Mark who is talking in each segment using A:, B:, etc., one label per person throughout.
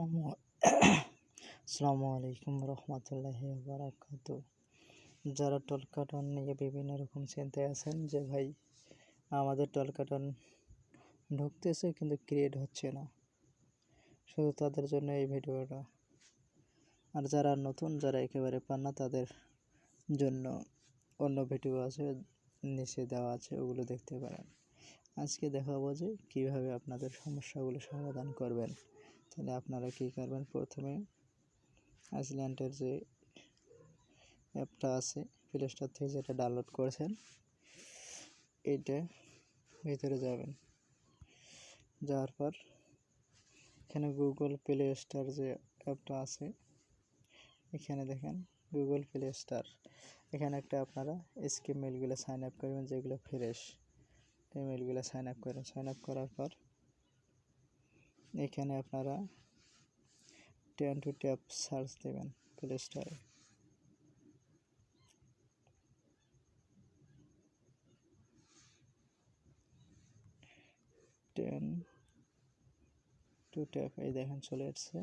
A: আসসালামু আলাইকুম রহমতুল্লাহি বারাকাতু। যারা টলকাটন নিয়ে বিভিন্ন রকম চিন্তায় আছেন যে ভাই আমাদের টলকাটন ঢুকতেছে কিন্তু ক্রিয়েট হচ্ছে না, শুধু তাদের জন্য এই ভিডিওটা। আর যারা নতুন, যারা একেবারে পান না, তাদের জন্য অন্য ভিডিও আছে, নিচে দেওয়া আছে, ওগুলো দেখতে পারেন। আজকে দেখাবো যে কীভাবে আপনাদের সমস্যাগুলো সমাধান করবেন। তাহলে আপনারা কী করবেন, প্রথমে আইসল্যান্ডের যে অ্যাপটা আছে প্লে স্টোর থেকে, যেটা ডাউনলোড করেছেন, এইটা ভিতরে যাবেন। যাওয়ার পর এখানে গুগল প্লে স্টোর যে অ্যাপটা আছে, এখানে দেখেন গুগল প্লে স্টোর। এখানে একটা আপনারা স্কিম মেলগুলো সাইন আপ করবেন, যেগুলো ফ্রেশ, এই মেলগুলো সাইন আপ করেন। সাইন আপ করার পর এখানে আপনারা 10 to ট্যাপ সার্চ দেবেন প্লে স্টোরে। 10 to ট্যাপ, এই দেখেন চলে আসছে।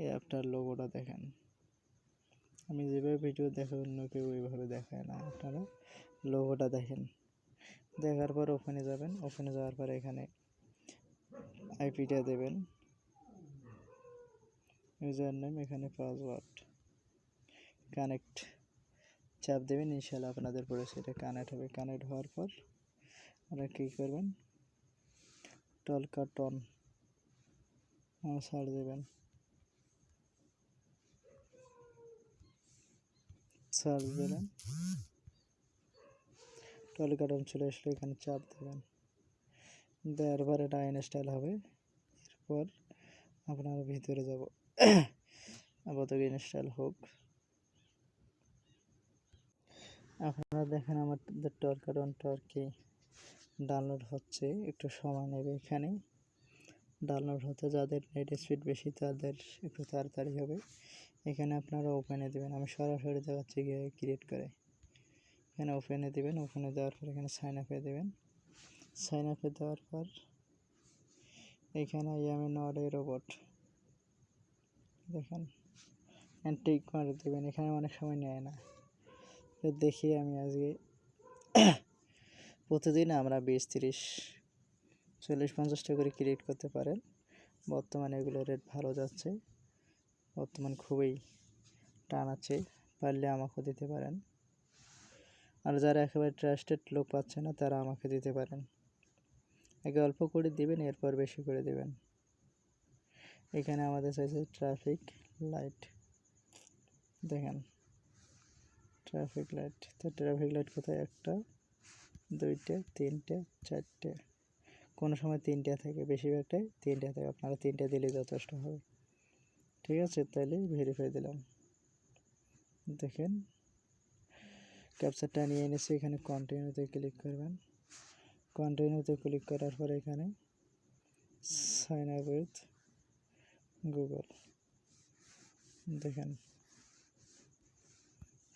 A: এই অ্যাপটার লোগোটা দেখেন। আমি যেভাবে ভিডিও দেখাই অন্য কেউ ওইভাবে দেখায় না, আপনারা লোগোটা দেখেন। দেখার পর ওখানে যাবেন। ওখানে যাওয়ার পর এখানে আইপিটা দেবেন, ইউজার নেম, এখানে পাসওয়ার্ড, কানেক্ট চাপ দেবেন। ইনশাআল্লাহ আপনাদের পরিচয়টা কানেক্ট হবে। কানেক্ট হওয়ার পর আপনারা কী করবেন, টলকাটন সার্চ দেবেন। সার্চ দেবেন, টলকাটন চলে আসলে এখানে চাপ দেবেন। দেওয়ার পর এটা ইনস্টল হবে। এরপর আপনারা ভিতরে যাব, আপাতত ইনস্টল হোক। আপনারা দেখেন আমাদের টলকাটনটা কি ডাউনলোড হচ্ছে, একটু সময় নেবে। এখানে ডাউনলোড হতে যাদের নেট স্পিড বেশি তাদের একটু তাড়াতাড়ি হবে। এখানে আপনারা ওপেনে দেবেন। আমি সরাসরি দেখাচ্ছি গিয়ে ক্রিয়েট করে। এখানে ওপেনে দেবেন। ওপেনে দেওয়ার পর এখানে সাইন আপে দেবেন। সাইন আপে দেওয়ার পর এখানে I am not a robot দেখেন, টিক মার্ক দেবেন। এখানে অনেক সময় নেয় না, তো দেখি আমি আজকে প্রতিদিন আমরা 20, 30, 40, 50টা করে ক্রিয়েট করতে পারেন। বর্তমানে এগুলো রেট ভালো যাচ্ছে, বর্তমান খুবই টান আছে। পারলে আমাকে দিতে পারেন। আর যারা একেবারে ট্রাস্টেড লোক পাচ্ছে না, তারা আমাকে দিতে পারেন। আগে অল্প করে দিবেন, এরপর বেশি করে দেবেন। এখানে আমাদের চাইছে ট্রাফিক লাইট, দেখেন ট্রাফিক লাইট। তো ট্রাফিক লাইট কোথায়, 1টা, 2টা, 3টে, 4টে, কোনো সময় 3টা থাকে, বেশিরভাগটাই 3টা থাকে। আপনারা 3টা দিলে যথেষ্ট হবে। ঠিক আছে, তাহলে ভেরিফাই দিলাম। দেখেন ক্যাপচারটা নিয়ে এনেছি। এখানে কন্টিনিউতে ক্লিক করবেন। কন্টিনিউতে ক্লিক করার পর এখানে সাইন আপ উইথ গুগল দেখেন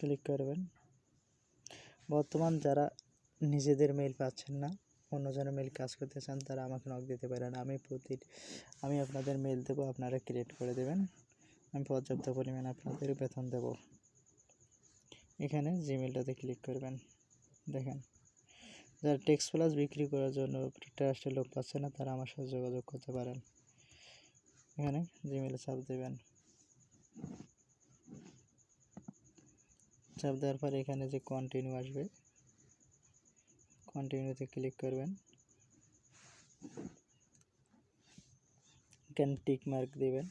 A: ক্লিক করবেন। বর্তমান যারা নিজেদের মেইল পাচ্ছেন না, অন্যজনের মেইল কাজ করতে চান, তারা আমাকে নক দিতে পারেন। আমি আপনাদের মেইল দেবো, আপনারা ক্রিয়েট করে দেবেন। আমি পর্যাপ্ত পরিমাণ আপনাদের বেতন দেব। এখানে জিমেলটাতে ক্লিক করবেন। দেখেন যারা টেক্সট প্লাস বিক্রি করার জন্য ট্রাস্টের লোক পাচ্ছে না, তারা আমার সাথে যোগাযোগ করতে পারেন। এখানে জিমেলে চাপ দেবেন। চাপ দেওয়ার পর এখানে যে কন্টিনিউ আসবে, কন্টিনিউতে ক্লিক করবেন। এখানে টিক মার্ক দেবেন।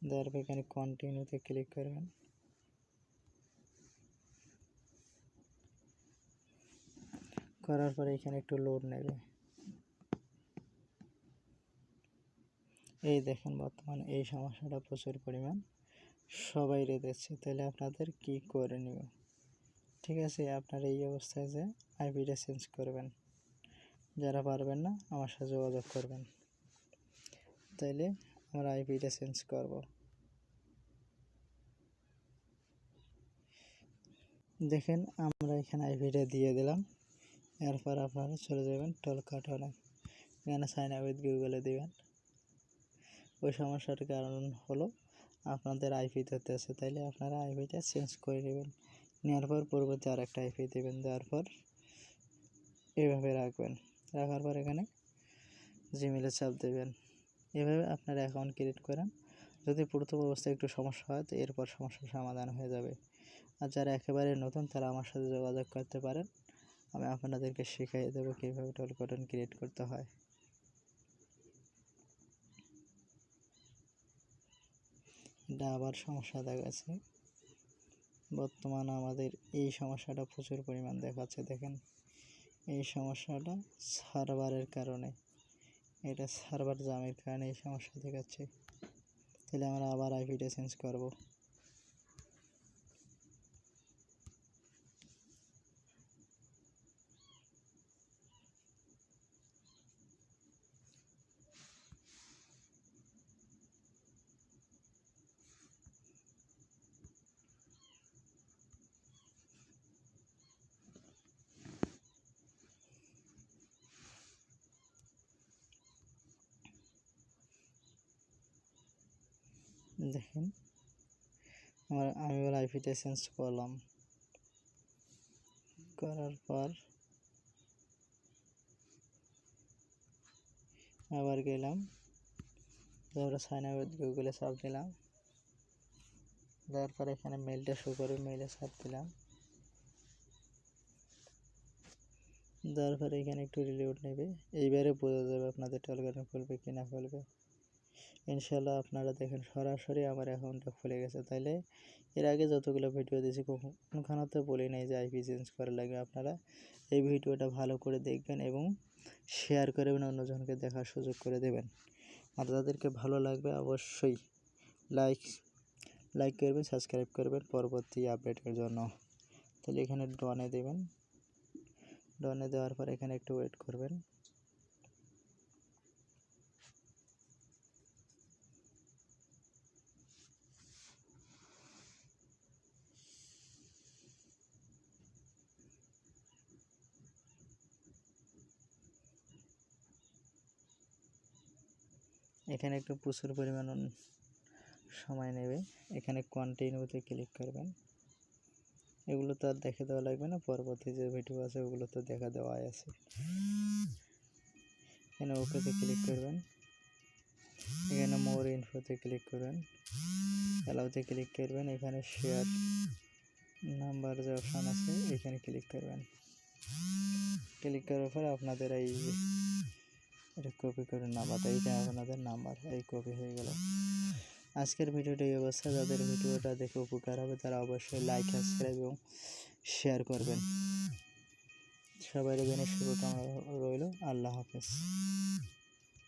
A: দেওয়ার পর এখানে কন্টিনিউতে ক্লিক করবেন। করার পরে এখানে একটু লোড নেবে। এই দেখেন বর্তমানে এই সমস্যাটা প্রচুর পরিমাণ সবাই রেখেছে। তাহলে আপনাদের কি করণীয়? ঠিক আছে, আপনার এই অবস্থায় যে আইপিটা চেঞ্জ করবেন। যারা পারবেন না, আমার সাথে যোগাযোগ করবেন। তাইলে আমরা আইপিটা চেঞ্জ করব। দেখেন আমরা এখানে আইপিটা দিয়ে দিলাম। এরপর আপনারা চলে যাবেন টলকাটনে। এখানে সাইন আপ উইথ গুগলে দেবেন। ওই সমস্যাটার কারণ হলো আপনাদের আইপি ধরতে আছে, তাইলে আপনারা আইপিটা চেঞ্জ করে নেবেন। নেওয়ার পর পরবর্তী আর একটা আইপি দেবেন, দেওয়ার পর এভাবে রাখবেন। রাখার পর এখানে জিমেলে চাপ দেবেন। এভাবে আপনারা অ্যাকাউন্ট ক্রিয়েট করেন। যদি প্রথম অবস্থায় একটু সমস্যা হয় তো এরপর সমস্যার সমাধান হয়ে যাবে। আর যারা একেবারে নতুন তারা আমার সাথে যোগাযোগ করতে পারেন, আমি আপনাদেরকে শিখিয়ে দেবো কীভাবে টলকাটন ক্রিয়েট করতে হয়। এটা আবার সমস্যা দেখাচ্ছে। বর্তমানে আমাদের এই সমস্যাটা প্রচুর পরিমাণ দেখাচ্ছে। দেখেন এই সমস্যাটা সার্ভারের কারণে, এটা সার্ভার জ্যামের কারণে এই সমস্যা দেখাচ্ছে। তাহলে আমরা আবার আইপিটা চেঞ্জ করব। দেখেন আমি এবার আইপিটা চেঞ্জ করলাম। করার পর আবার গেলাম, তারপরে সাইন আপ উইথ গুগলে চাপ দিলাম। দেওয়ার পর এখানে মেলটা শো করে মেলে চাপ দিলাম। দেওয়ার পরে এখানে একটু রিলোড নেবে। এইবারে বোঝা যাবে আপনাদের টলকাটন খুলবে কি না খুলবে। ইনশাল্লাহ আপনারা দেখেন সরাসরি আমার অ্যাকাউন্টটা খুলে গেছে। তাইলে এর আগে যতগুলো ভিডিও দিয়েছি কোনোখানে তো বলি নাই যে আইপি চেঞ্জ করা লাগবে। আপনারা এই ভিডিওটা ভালো করে দেখবেন এবং শেয়ার করবেন, অন্যজনকে দেখার সুযোগ করে দেবেন। আর যাদেরকে ভালো লাগবে অবশ্যই লাইক করবেন, সাবস্ক্রাইব করবেন পরবর্তী আপডেটের জন্য। তাহলে এখানে ডনে দেবেন। ডনে দেওয়ার পর এখানে একটু ওয়েট করবেন। এখানে একটু প্রচুর পরিমাণ সময় নেবে। এখানে কন্টিনিউতে ক্লিক করবেন। এগুলো তো আর দেখে দেওয়া লাগবে না, পরবর্তী যে ভিডিও আছে ওগুলো তো দেখা দেওয়াই আছে। এখানে ওকেতে ক্লিক করবেন। এখানে মোর ইনফোতে ক্লিক করবেন, অ্যালাউতে ক্লিক করবেন। এখানে শেয়ার নাম্বার যে অপশান আছে এখানে ক্লিক করবেন। ক্লিক করার পরে আপনাদের এটা কপি করে নাম্বারটা, এইটা আপনাদের নাম্বার, এই কপি হয়ে গেল। আজকের ভিডিওটা এই অবস্থা। যাদের ভিডিওটা দেখে উপকার হবে তারা অবশ্যই লাইক, সাবস্ক্রাইব এবং শেয়ার করবেন। সবাই জন্য শুভকামনা রইল। আল্লাহ হাফেজ।